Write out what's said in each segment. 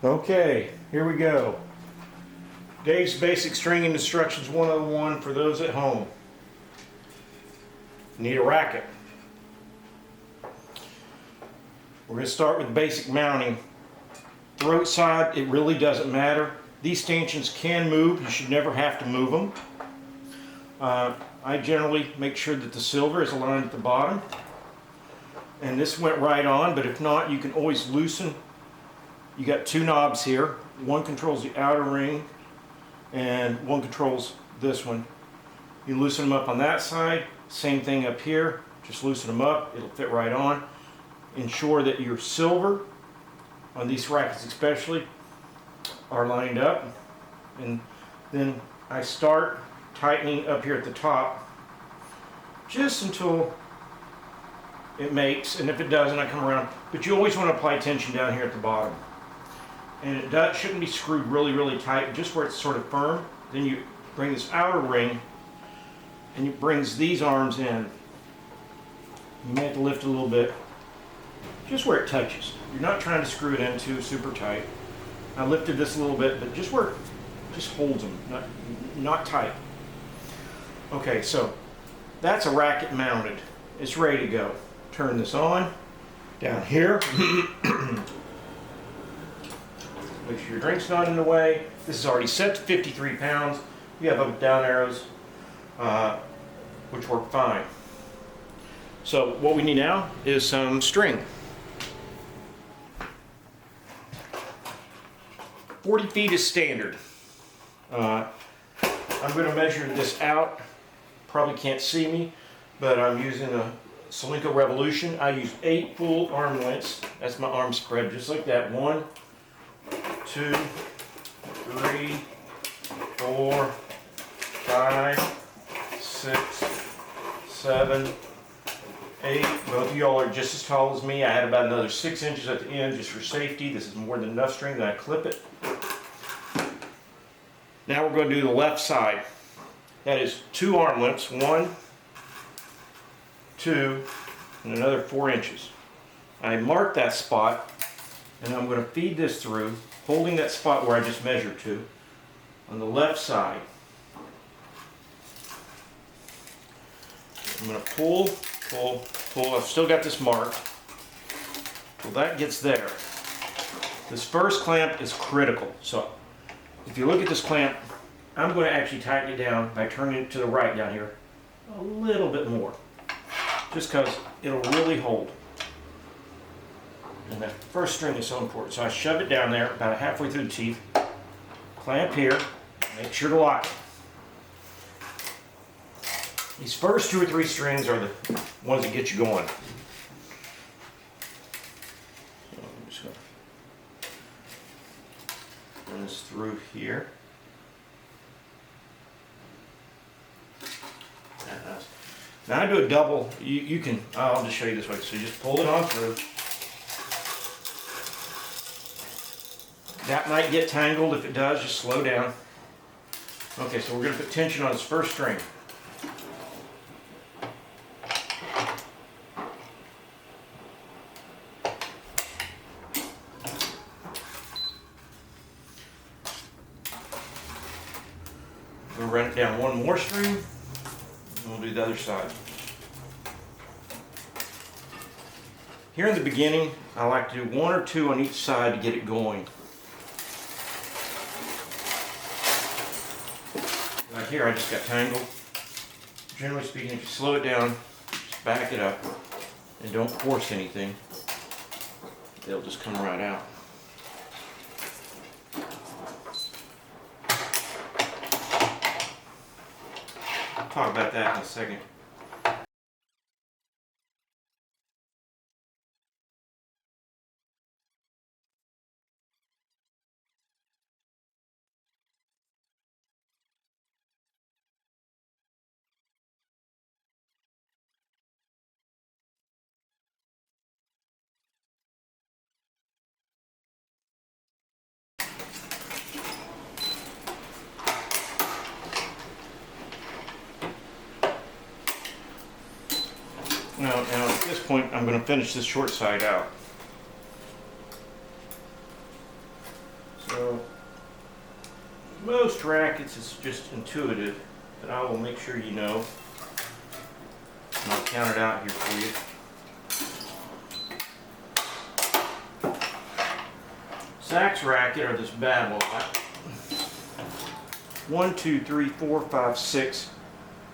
Okay, here we go. Dave's Basic Stringing Instructions 101 for those at home. Need a racket. We're going to start with basic mounting. Throat side, it really doesn't matter. These stanchions can move. You should never have to move them. I generally make sure that the silver is aligned at the bottom. And this went right on, but if not, you can always loosen. You got two knobs here. One controls the outer ring and one controls this one. You loosen them up on that side. Same thing up here. Just loosen them up. It'll fit right on. Ensure that your silver, on these rackets especially, are lined up. And then I start tightening up here at the top just until it makes, and if it doesn't, I come around. But you always want to apply tension down here at the bottom. And it shouldn't be screwed really tight, just where it's sort of firm. Then you bring this outer ring and it brings these arms in. You may have to lift a little bit, just where it touches. You're not trying to screw it in too super tight. I lifted this a little bit, but just where it just holds them, not tight. Okay, so that's a racket mounted. It's ready to go. Turn this on down here. Make sure your drink's not in the way. This is already set to 53 pounds. You have up and down arrows, which work fine. So what we need now is some string. 40 feet is standard. I'm going to measure this out. Probably can't see me, but I'm using a Solinco Revolution. I use 8 full arm lengths. That's my arm spread, just like that. 1, 2, 3, 4, 5, 6, 7, 8. Both of y'all are just as tall as me. I had about another 6 inches at the end just for safety. This is more than enough string. Then I clip it. Now we're going to do the left side. That is 2 arm lengths. 1, 2, and another 4 inches. I mark that spot, and I'm going to feed this through, holding that spot where I just measured to, on the left side. I'm going to pull. I've still got this marked. Till that gets there. This first clamp is critical. So if you look at this clamp, I'm going to actually tighten it down by turning it to the right down here a little bit more. Just because it'll really hold. And that first string is so important. So I shove it down there about halfway through the teeth, clamp here, make sure to lock it. These first 2 or 3 strings are the ones that get you going. So I'm just going to run this through here. Now I do a double. You can, I'll just show you this way. So you just pull it on through. That might get tangled. If it does, just slow down. Okay, so we're going to put tension on this first string. We'll run it down 1 more string, and we'll do the other side. Here in the beginning, I like to do 1 or 2 on each side to get it going. Right here, I just got tangled. Generally speaking, if you slow it down, just back it up, and don't force anything, it'll just come right out. I'll talk about that in a second. Now at this point, I'm going to finish this short side out. So most rackets, it's just intuitive, but I will make sure you know. And I'll count it out here for you. Sachs racket, or this bad one. 1, 2, 3, 4, 5, 6.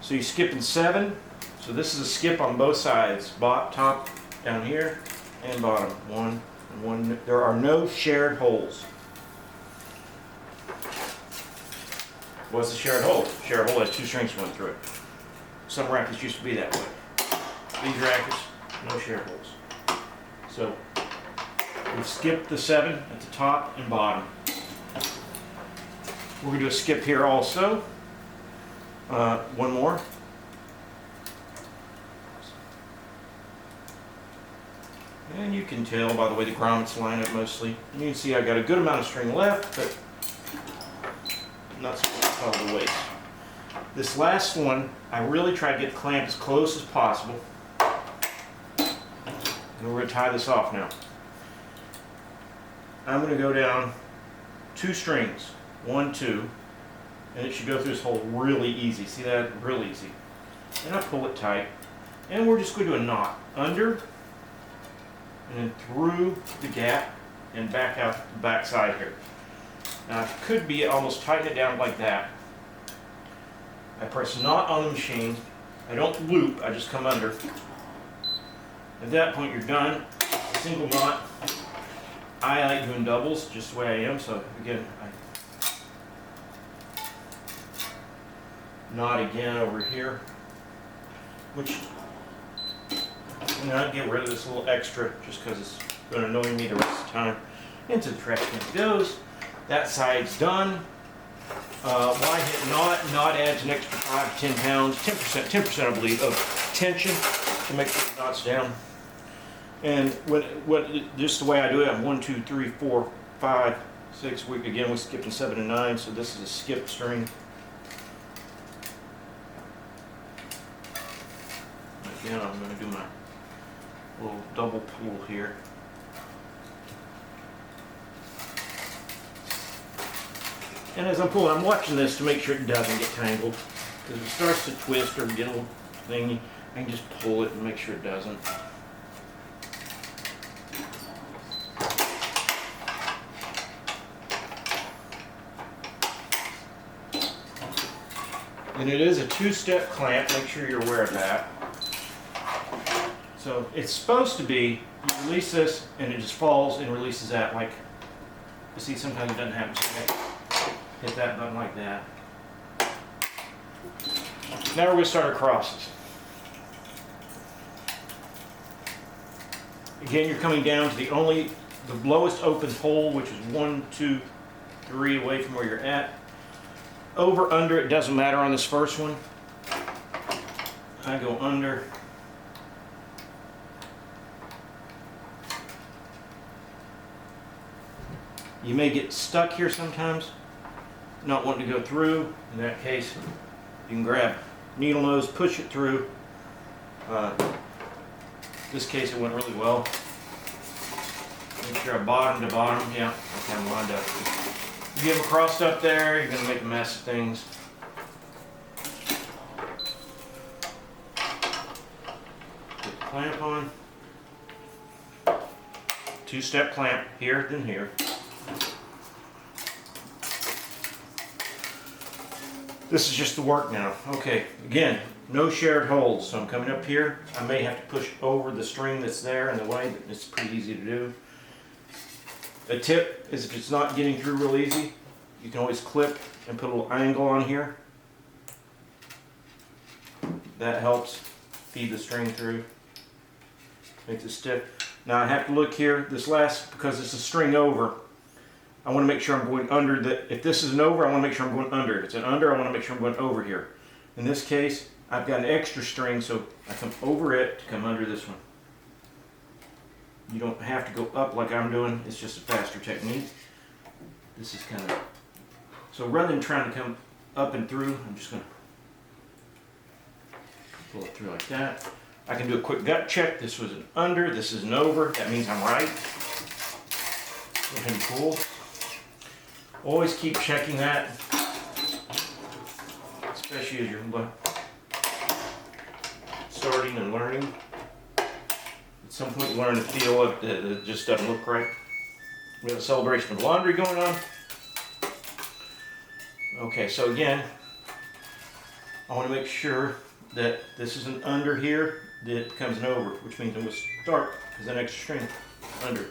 So you're skipping 7. So this is a skip on both sides, top, down here, and bottom. 1 and 1. There are no shared holes. What's a shared hole? Shared hole has 2 strings going through it. Some rackets used to be that way. These rackets, no shared holes. So we skip the 7 at the top and bottom. We're going to do a skip here also. One more. And you can tell by the way the grommets line up mostly. And you can see I got a good amount of string left, but not so much all the way. This last one, I really tried to get the clamp as close as possible. And we're going to tie this off now. I'm going to go down 2 strings, 1, 2, and it should go through this hole really easy. See that? Real easy. And I pull it tight, and we're just going to do a knot under, and then through the gap, and back out the back side here. Now it could be almost tighten it down like that. I press knot on the machine. I don't loop, I just come under. At that point you're done. A single knot. I like doing doubles just the way I am, so again, I knot again over here, which I'm gonna get rid of this little extra just because it's going to annoy me the rest of the time. Into the trash can it goes. That side's done. Why hit knot? Knot adds an extra 5 to 10 pounds, 10% I believe, of tension to make sure the knot's down. And just the way I do it, I'm 1, 2, 3, 4, 5, 6. Again, we're skipping 7 and 9, so this is a skip string. Again, I'm going to do my little double pull here. And as I'm pulling, I'm watching this to make sure it doesn't get tangled. Because if it starts to twist or get a little thingy, I can just pull it and make sure it doesn't. And it is a 2-step clamp, make sure you're aware of that. So it's supposed to be, you release this and it just falls and releases that like, you see sometimes it doesn't happen, so I hit that button like that. Now we're going to start our crosses. Again, you're coming down to the lowest open hole, which is 1, 2, 3 away from where you're at. Over, under, it doesn't matter on this first one. I go under. You may get stuck here sometimes, not wanting to go through. In that case, you can grab needle nose, push it through. In this case, it went really well. Make sure I bottom to bottom. Yeah, okay, I'm lined up. You get them crossed up there, you're going to make a mess of things. Put the clamp on. 2-step clamp here, then here. This is just the work now. Okay, again, no shared holes. So I'm coming up here. I may have to push over the string that's there in the way, but it's pretty easy to do. A tip is if it's not getting through real easy, you can always clip and put a little angle on here. That helps feed the string through. Makes it stiff. Now I have to look here, this last, because it's a string over, I want to make sure I'm going under the, if this is an over, I want to make sure I'm going under. If it's an under, I want to make sure I'm going over here. In this case, I've got an extra string, so I come over it to come under this one. You don't have to go up like I'm doing, it's just a faster technique. This is kind of, so rather than trying to come up and through, I'm just going to pull it through like that. I can do a quick gut check. This was an under, this is an over. That means I'm right. Go ahead and pull. Always keep checking that, especially as you're starting and learning. At some point you learn to feel it, that it just doesn't look right. We have a celebration of laundry going on. Okay, so again, I want to make sure that this is an under here that becomes an over, which means I'm going to start as an extra string under.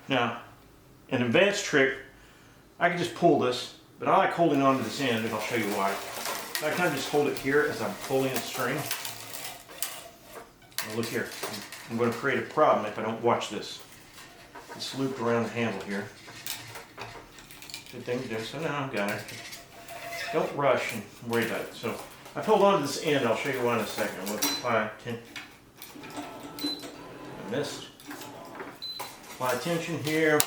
Now, an advanced trick, I can just pull this, but I like holding on to this end, and I'll show you why. I kind of just hold it here as I'm pulling the string. Now look here, I'm going to create a problem if I don't watch this. It's looped around the handle here. Good thing to do, so now I've got it. Don't rush and worry about it. So I've held on to this end, I'll show you why in a second. I'm going to apply tension. I missed. Apply tension here.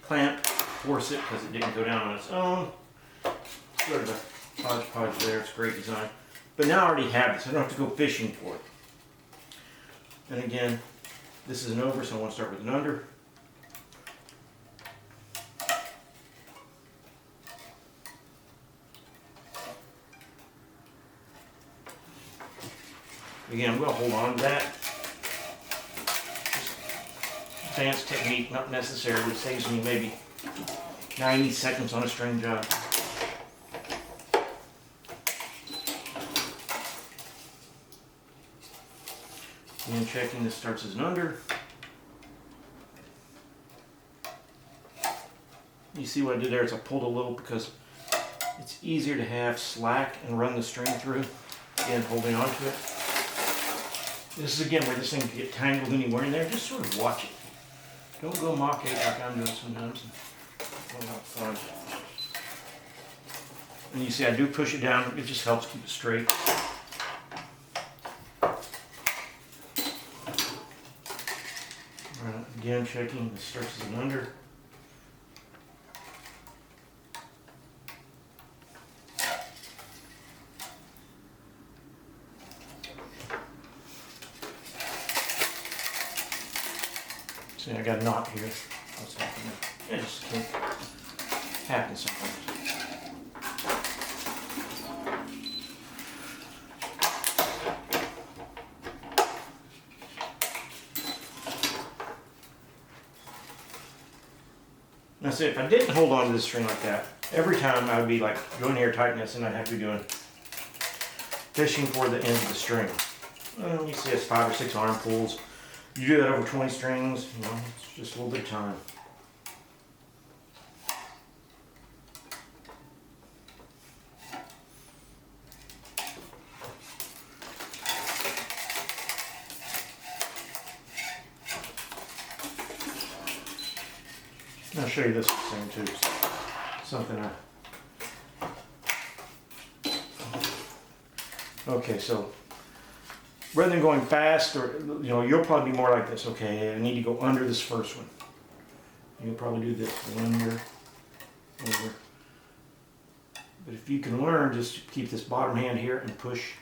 Clamp, force it because it didn't go down on its own. Sort of a hodgepodge there, it's a great design. But now I already have this, I don't have to go fishing for it. And again, this is an over, so I want to start with an under. Again, I'm going to hold on to that. Advanced technique, not necessarily, saves me maybe 90 seconds on a string job. And checking this starts as an under. You see what I did there is I pulled a little because it's easier to have slack and run the string through. Again, holding on to it. This is again where this thing can get tangled anywhere in there. Just sort of watch it. Don't go mock it like I'm doing sometimes. And you see I do push it down. It just helps keep it straight. Again, checking this starts as an under. See, I got a knot here. What's happening? It just can't happen sometimes. Now see, if I didn't hold on to this string like that, every time I would be like going here, tighten this, and I'd have to be doing fishing for the end of the string. Well, you see it's 5 or 6 arm pulls. You do that over 20 strings, you know, it's just a little bit of time. I'll show you this thing too. Something okay, so rather than going fast, or you know, you'll probably be more like this. Okay, I need to go under this first one. You'll probably do this under, over. But if you can learn, just keep this bottom hand here and push,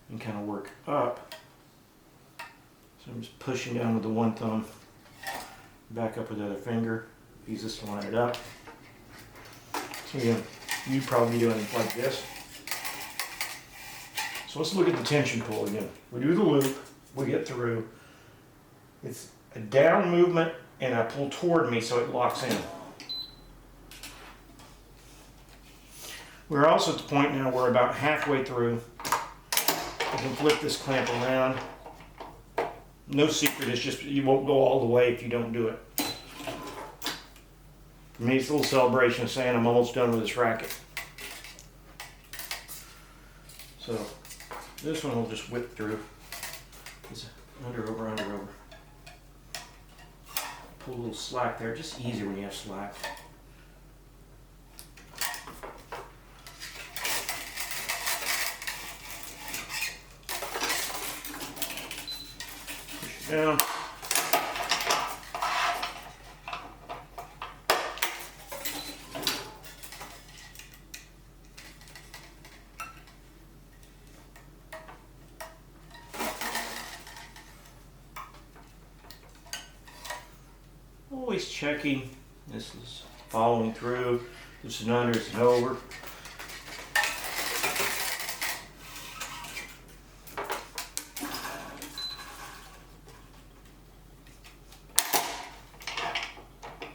and kind of work up. So I'm just pushing down with the one thumb, back up with the other finger. Use this to line it up. So again, you'd probably be doing it like this. So let's look at the tension pull again. We do the loop, we get through. It's a down movement and I pull toward me so it locks in. We're also at the point now where we're about halfway through. You can flip this clamp around. No secret, it's just you won't go all the way if you don't do it. For me, it's a little celebration of saying I'm almost done with this racket. So this one will just whip through. It's under, over, under, over. Pull a little slack there, just easier when you have slack. Push it down. always checking. This is following through. This is an under, it's an over.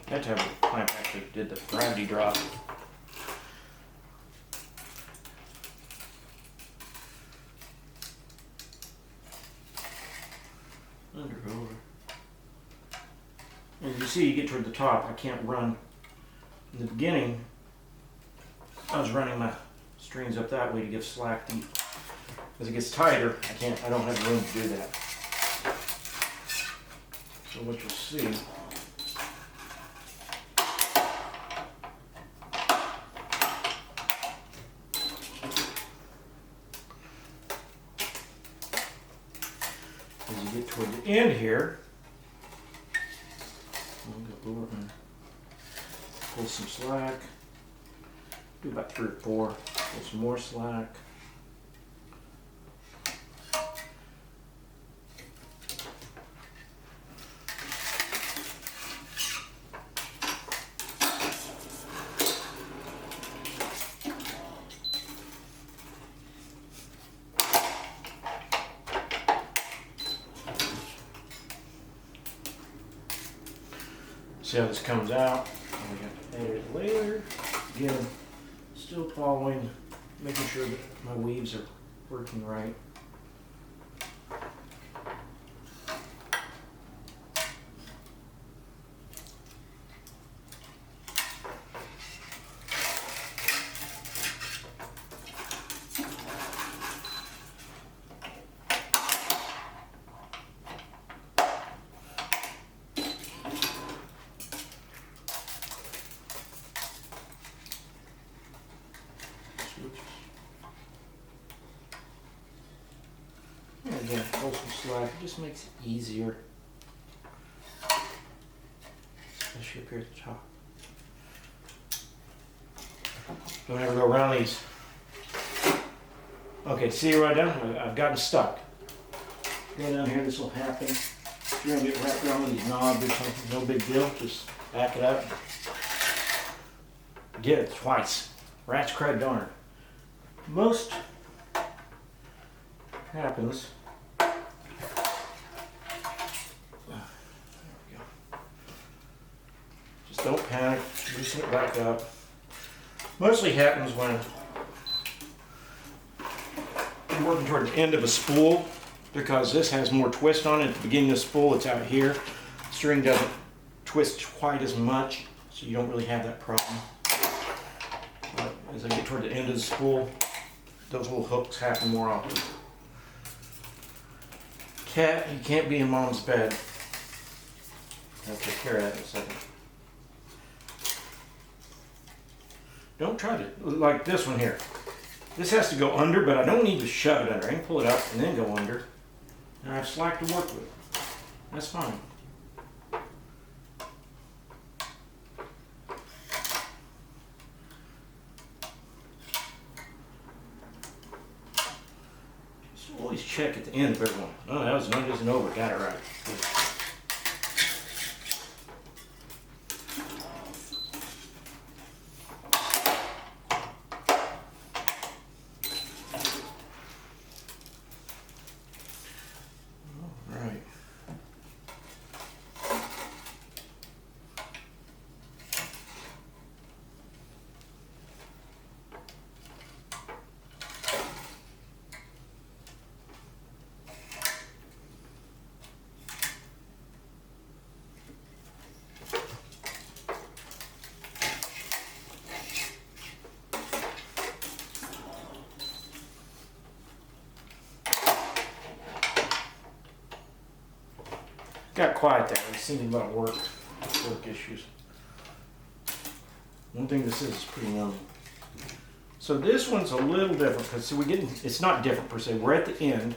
That time the clamp actually did the gravity drop. Under, over. As you see, you get toward the top, I can't run. In the beginning, I was running my strings up that way to give slack. As it gets tighter, I don't have room to do that. So what you'll see, as you get toward the end here, we'll go over and pull some slack. Do about 3 or 4. Pull some more slack. See how this comes out. We have to edit it later. Again, still following, making sure that my weaves are working right. And again, pull some slack. It just makes it easier. Especially up here at the top. Don't ever go around these. Okay, see right down? I've gotten stuck. Go down here, this will happen. If you're going to get wrapped around with these knobs or something, no big deal. Just back it up. Get it twice. Rat's crud darn. Most happens. There we go. Just don't panic. Loosen it back up. Mostly happens when you're working toward the end of a spool, because this has more twist on it. At the beginning of the spool, it's out here. The string doesn't twist quite as much, so you don't really have that problem. But as I get toward the end of the spool, those little hooks happen more often. Cat, you can't be in mom's bed. I'll take care of that in a second. Don't try to, like this one here. This has to go under, but I don't need to shove it under. I can pull it up and then go under. And I have slack to work with. That's fine. Just always check at the end of everyone. Oh, that was an under and over. Got it right. Right. Got quiet there. It seemed a lot of work issues. One thing this is pretty known. So this one's a little different because see, it's not different per se. We're at the end,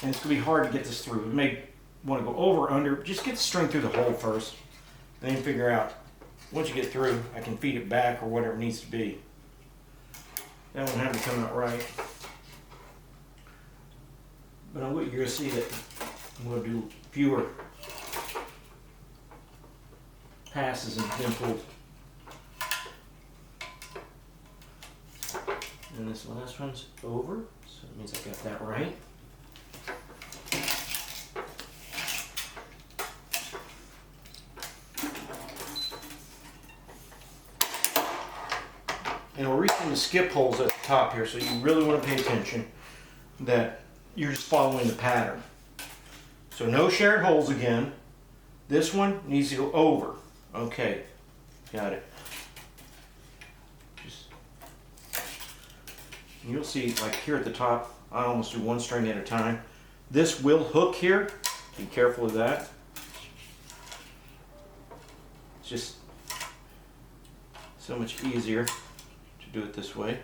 and it's gonna be hard to get this through. We may want to go over, under. Just get the string through the hole first, then figure out. Once you get through, I can feed it back or whatever it needs to be. That won't have to come out right. But you're gonna see that I'm gonna do fewer passes and then pulls. And this last one's over, so it means I got that right. And we're reaching the skip holes at the top here, so you really want to pay attention that you're just following the pattern. So no shared holes again. This one needs to go over. Okay, got it. Just, you'll see, like here at the top, I almost do one string at a time. This will hook here. Be careful of that. It's just so much easier to do it this way.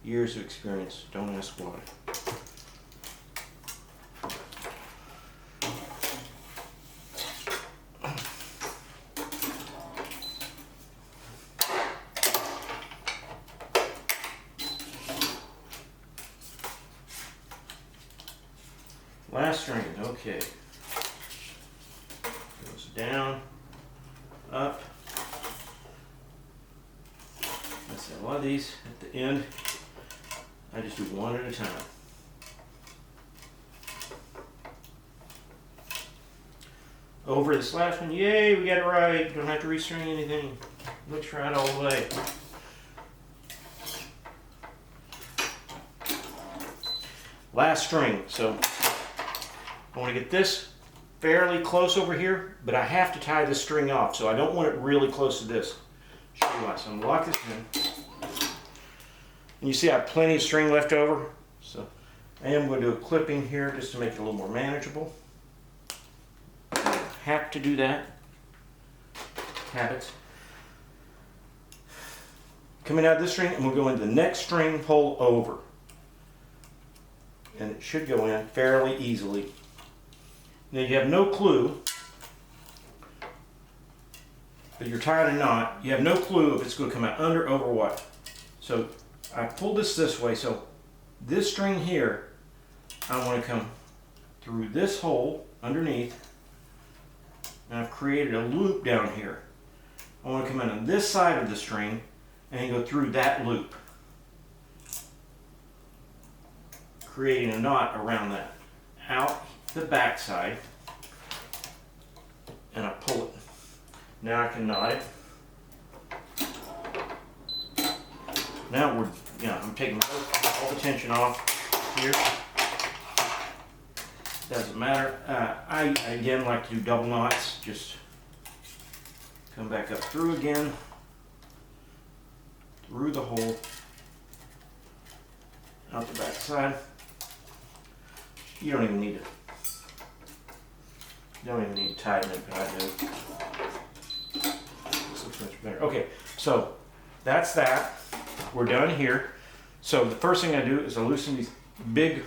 Years of experience, don't ask why. Last string, okay. Goes down, up. Let's see, a lot of these at the end, I just do one at a time. Over this last one, yay, we got it right. Don't have to restring anything. Looks right all the way. Last string, so I want to get this fairly close over here, but I have to tie this string off, so I don't want it really close to this. Show you why. So I'm going to lock this in. And you see I have plenty of string left over, so I am going to do a clipping here just to make it a little more manageable. Have to do that. Habits. Coming out of this string, and we'll go into the next string hole over. And it should go in fairly easily. Now you have no clue that you're tying a knot. You have no clue if it's going to come out under, over, what. So I pulled this way, so this string here, I want to come through this hole underneath, and I've created a loop down here. I want to come in on this side of the string and go through that loop, creating a knot around that. Out the back side, and I pull it. Now I can knot it. Now I'm taking all the tension off here. Doesn't matter. I again like to do double knots. Just come back up through again, through the hole, out the back side. You don't even need to tighten it, but I do. This looks much better. Okay, so that's that. We're done here. So the first thing I do is I loosen these big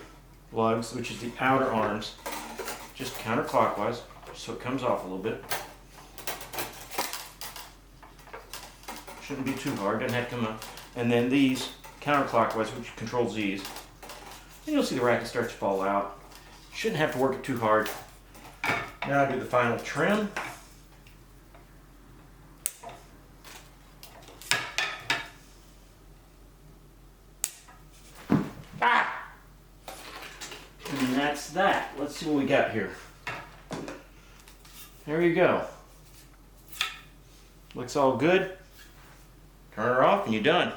lugs, which is the outer arms, just counterclockwise, so it comes off a little bit. Shouldn't be too hard, doesn't have to come up. And then these counterclockwise, which controls these. And you'll see the racket starts to fall out. Shouldn't have to work it too hard. Now I do the final trim. And that's that. Let's see what we got here. There you go. Looks all good. Turn her off and you're done.